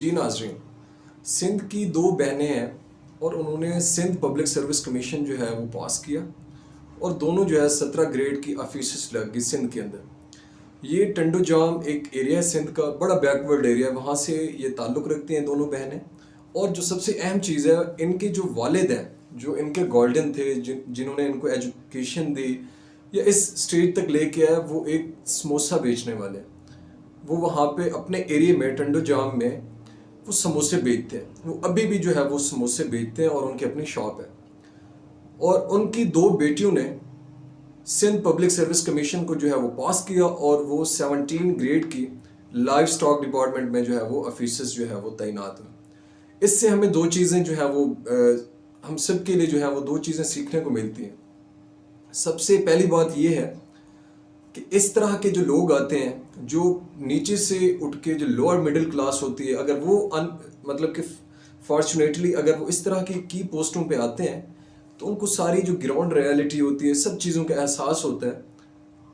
जी नाज़रीन, सिंध की दो बहनें हैं और उन्होंने सिंध पब्लिक सर्विस कमीशन जो है वो पास किया और दोनों जो है 17 ग्रेड की ऑफिसेस लग गई सिंध के अंदर। ये टंडो जाम एक एरिया है सिंध का, बड़ा बैकवर्ड एरिया है, वहाँ से ये ताल्लुक़ रखती हैं दोनों बहनें। और जो सबसे अहम चीज़ है, इनके जो वालिद हैं, जो इनके गार्डियन थे, जिन्होंने इनको एजुकेशन दी या इस स्टेज तक लेके आए, वो एक समोसा बेचने वाले हैं। वो वहाँ पे अपने एरिया में टंडो जाम में वो समोसे बेचते हैं। वो अभी भी जो है वो समोसे बेचते हैं और उनकी अपनी शॉप है। और उनकी दो बेटियों ने सिंध पब्लिक सर्विस कमीशन को जो है वो पास किया और वो 17 ग्रेड की लाइफ स्टॉक डिपार्टमेंट में जो है वो ऑफिसर्स जो है वो तैनात हुए। इससे हमें दो चीज़ें जो है वो हम सब के लिए जो है वो दो चीज़ें सीखने को मिलती हैं। सबसे पहली बात ये है कि इस तरह के जो लोग आते हैं, जो नीचे से उठ के जो लोअर मिडिल क्लास होती है, अगर वो मतलब कि फॉर्चुनेटली अगर वो इस तरह की पोस्टों पे आते हैं, तो उनको सारी जो ग्राउंड रियलिटी होती है, सब चीज़ों का एहसास होता है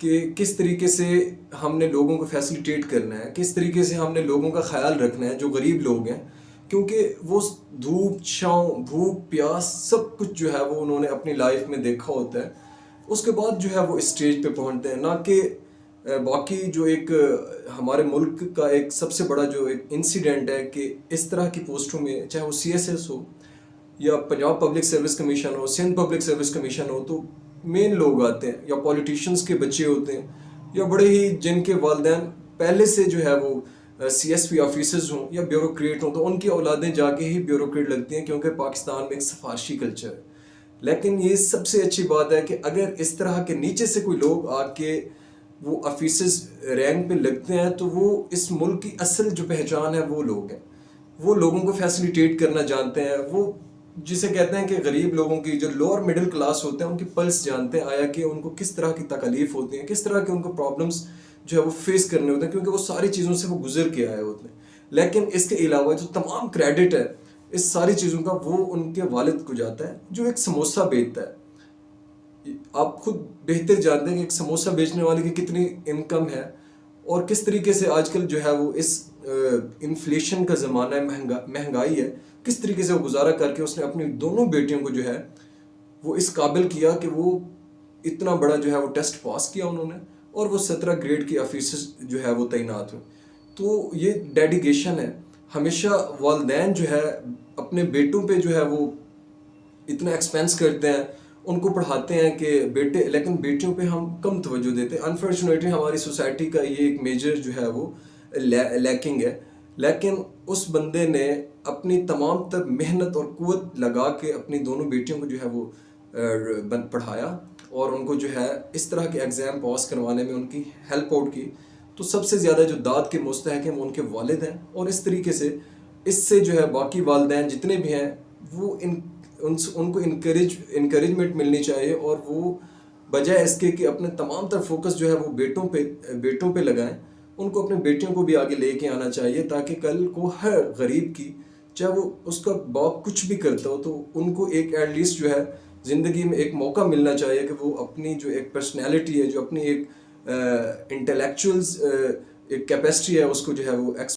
कि किस तरीके से हमने लोगों को फैसिलिटेट करना है, किस तरीके से हमने लोगों का ख्याल रखना है जो गरीब लोग हैं। क्योंकि वो धूप छाँव, भूख प्यास सब कुछ जो है वो उन्होंने अपनी लाइफ में देखा होता है। उसके बाद जो है वो इस स्टेज पे पहुंचते हैं। ना कि बाकी जो एक हमारे मुल्क का एक सबसे बड़ा जो एक इंसिडेंट है कि इस तरह की पोस्टों में, चाहे वो CSS हो या पंजाब पब्लिक सर्विस कमीशन हो, सिंध पब्लिक सर्विस कमीशन हो, तो मेन लोग आते हैं या पॉलिटिशियंस के बच्चे होते हैं या बड़े ही जिनके वालिदैन पहले से जो है वो CSP ऑफिसर्स हों या ब्यूरोक्रेट हों, तो उनकी औलादें जाके ही ब्यूरोक्रेट लगती हैं, क्योंकि पाकिस्तान में एक सिफारशी कल्चर है। लेकिन ये सबसे अच्छी बात है कि अगर इस तरह के नीचे से कोई लोग आके वो ऑफिसर्स रैंक पे लगते हैं, तो वो इस मुल्क की असल जो पहचान है वो लोग हैं। वो लोगों को फैसिलिटेट करना जानते हैं। वो जिसे कहते हैं कि गरीब लोगों की, जो लोअर मिडिल क्लास होते हैं, उनकी पल्स जानते हैं, आया कि उनको किस तरह की तकलीफ होती है, किस तरह के उनको प्रॉब्लम्स जो है वो फेस करने होते हैं, क्योंकि वो सारी चीज़ों से वो गुजर के आए होते हैं। लेकिन इसके अलावा जो तमाम क्रेडिट है इस सारी चीज़ों का, वो उनके वालिद को जाता है जो एक समोसा बेचता है। आप खुद बेहतर जानते हैं कि एक समोसा बेचने वाले की कितनी इनकम है और किस तरीके से आजकल जो है वो इस इन्फ्लेशन का ज़माना है, महंगाई है, किस तरीके से वो गुजारा करके उसने अपनी दोनों बेटियों को जो है वो इस काबिल किया कि वो इतना बड़ा जो है वो टेस्ट पास किया उन्होंने और वो 17 ग्रेड के ऑफिसर्स जो है वो तैनात हुए। तो ये डेडिकेशन है। हमेशा वालिदैन जो है अपने बेटों पे जो है वो इतना एक्सपेंस करते हैं, उनको पढ़ाते हैं कि बेटे, लेकिन बेटियों पे हम कम तवज्जो देते हैं। अनफॉर्चुनेटली हमारी सोसाइटी का ये एक मेजर जो है वो लैकिंग है। लेकिन उस बंदे ने अपनी तमाम तर मेहनत और कुव्वत लगा के अपनी दोनों बेटियों को जो है वो पढ़ाया और उनको जो है इस तरह के एग्ज़ाम पास करवाने में उनकी हेल्प आउट की। तो सबसे ज़्यादा जो दाद के मुस्तहक हैं वो उनके वालिद हैं। और इस तरीके से इससे जो है बाकी वालिदैन जितने भी हैं वो उनको इनकरेजमेंट मिलनी चाहिए और वो बजाय इसके कि अपने तमाम तर फोकस जो है वो बेटों पे लगाएं, उनको अपने बेटियों को भी आगे लेके आना चाहिए, ताकि कल को हर गरीब की, चाहे वो उसका बाप कुछ भी करता हो, तो उनको एक एटलीस्ट जो है ज़िंदगी में एक मौका मिलना चाहिए कि वो अपनी जो एक पर्सनैलिटी है, जो अपनी एक इंटेलेक्चुअल्स एक कैपेसिटी है, उसको जो है वो